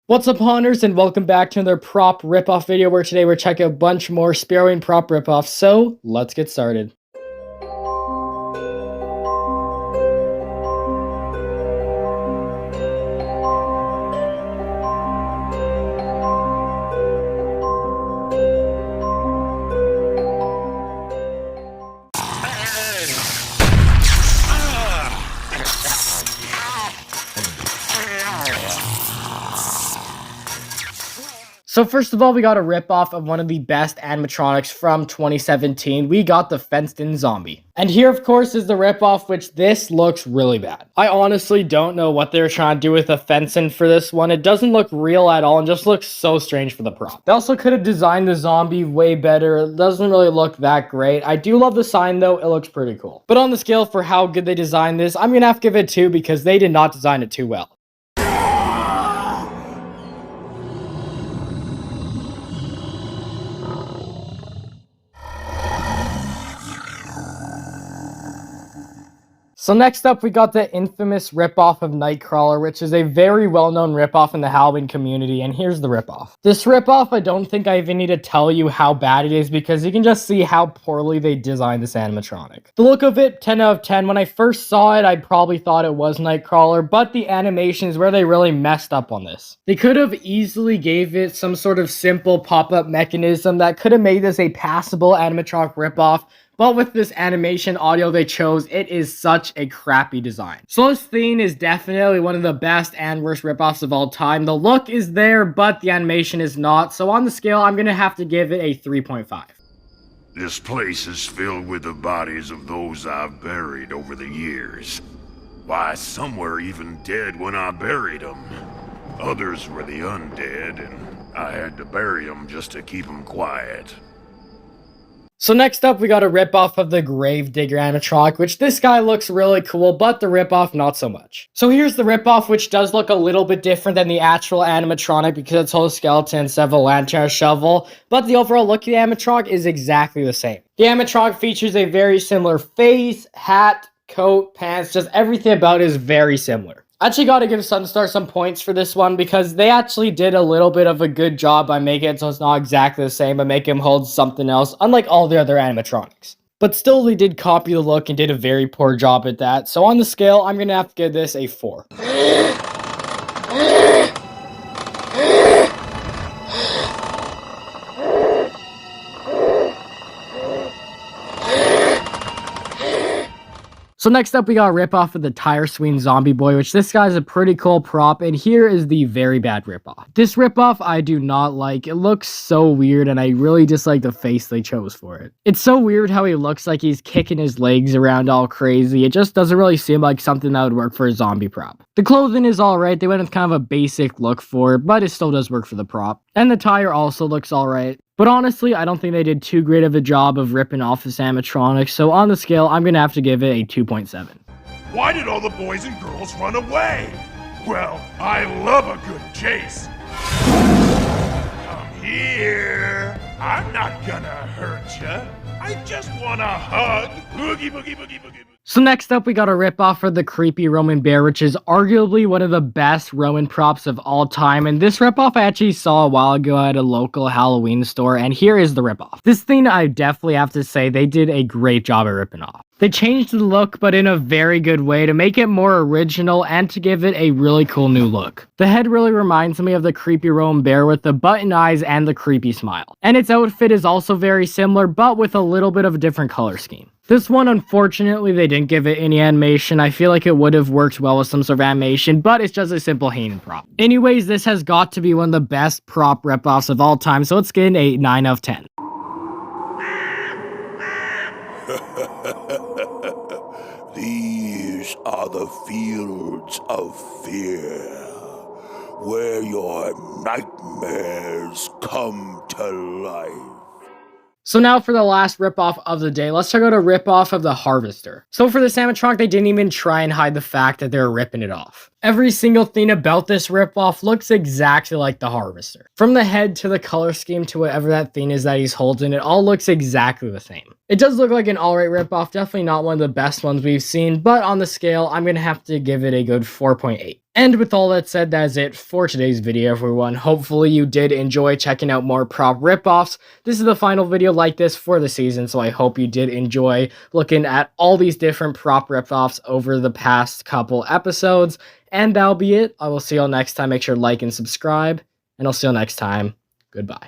What's up, Hunters, and welcome back to another prop ripoff video where today we're checking a bunch more Sparrowing prop ripoffs, so let's get started. So first of all, we got a ripoff of one of the best animatronics from 2017. We got the fenced-in zombie. And here, of course, is the ripoff, which this looks really bad. I honestly don't know what they're trying to do with the fencing for this one. It doesn't look real at all and just looks so strange for the prop. They also could have designed the zombie way better. It doesn't really look that great. I do love the sign, though. It looks pretty cool. But on the scale for how good they designed this, I'm going to have to give it 2 because they did not design it too well. So next up, we got the infamous ripoff of Nightcrawler, which is a very well-known ripoff in the Halloween community, and here's the ripoff. This ripoff, I don't think I even need to tell you how bad it is because you can just see how poorly they designed this animatronic. The look of it, 10 out of 10. When I first saw it, I probably thought it was Nightcrawler, but the animation is where they really messed up on this. They could have easily gave it some sort of simple pop-up mechanism that could have made this a passable animatronic ripoff. But with this animation audio they chose, it is such a crappy design. So this thing is definitely one of the best and worst ripoffs of all time. The look is there, but the animation is not. So on the scale, I'm going to have to give it a 3.5. This place is filled with the bodies of those I've buried over the years. Why, some were even dead when I buried them. Others were the undead, and I had to bury them just to keep them quiet. So next up, we got a ripoff of the Gravedigger animatronic, which this guy looks really cool, but the ripoff not so much. So here's the ripoff, which does look a little bit different than the actual animatronic because it's whole skeleton instead of a lantern shovel, but the overall look of the animatronic is exactly the same. The animatronic features a very similar face, hat, coat, pants, just everything about it is very similar. I actually got to give Sunstar some points for this one because they actually did a little bit of a good job by making it so it's not exactly the same, but make him hold something else, unlike all the other animatronics. But still, they did copy the look and did a very poor job at that. So on the scale, I'm going to have to give this a 4. So next up, we got a ripoff of the Tire Swing Zombie Boy, which this guy's a pretty cool prop, and here is the very bad ripoff. This ripoff I do not like. It looks so weird, and I really dislike the face they chose for it. It's so weird how he looks like he's kicking his legs around all crazy. It just doesn't really seem like something that would work for a zombie prop. The clothing is alright. They went with kind of a basic look for it, but it still does work for the prop. And the tire also looks alright. But honestly, I don't think they did too great of a job of ripping off this animatronic, so on the scale, I'm going to have to give it a 2.7. Why did all the boys and girls run away? Well, I love a good chase. Come here. I'm not gonna hurt ya. I just want a hug. Boogie, boogie, boogie, boogie, boogie. So next up, we got a ripoff for the creepy Roman bear, which is arguably one of the best Roman props of all time. And this ripoff I actually saw a while ago at a local Halloween store, and here is the ripoff. This thing I definitely have to say they did a great job at ripping off. They changed the look, but in a very good way to make it more original and to give it a really cool new look. The head really reminds me of the creepy Roman bear with the button eyes and the creepy smile. And its outfit is also very similar, but with a little bit of a different color scheme. This one, unfortunately, they didn't give it any animation. I feel like it would have worked well with some sort of animation, but it's just a simple hanging prop. Anyways, this has got to be one of the best prop ripoffs of all time, so it's getting a 9 out of 10. These are the fields of fear, where your nightmares come to life. So now for the last ripoff of the day, let's check out a ripoff of the Harvester. So for this animatronic, they didn't even try and hide the fact that they were ripping it off. Every single thing about this ripoff looks exactly like the Harvester. From the head to the color scheme to whatever that thing is that he's holding, it all looks exactly the same. It does look like an alright ripoff, definitely not one of the best ones we've seen, but on the scale, I'm going to have to give it a good 4.8. And with all that said, that is it for today's video, everyone. Hopefully you did enjoy checking out more prop ripoffs. This is the final video like this for the season, so I hope you did enjoy looking at all these different prop ripoffs over the past couple episodes. And that'll be it. I will see y'all next time. Make sure to like and subscribe, and I'll see y'all next time. Goodbye.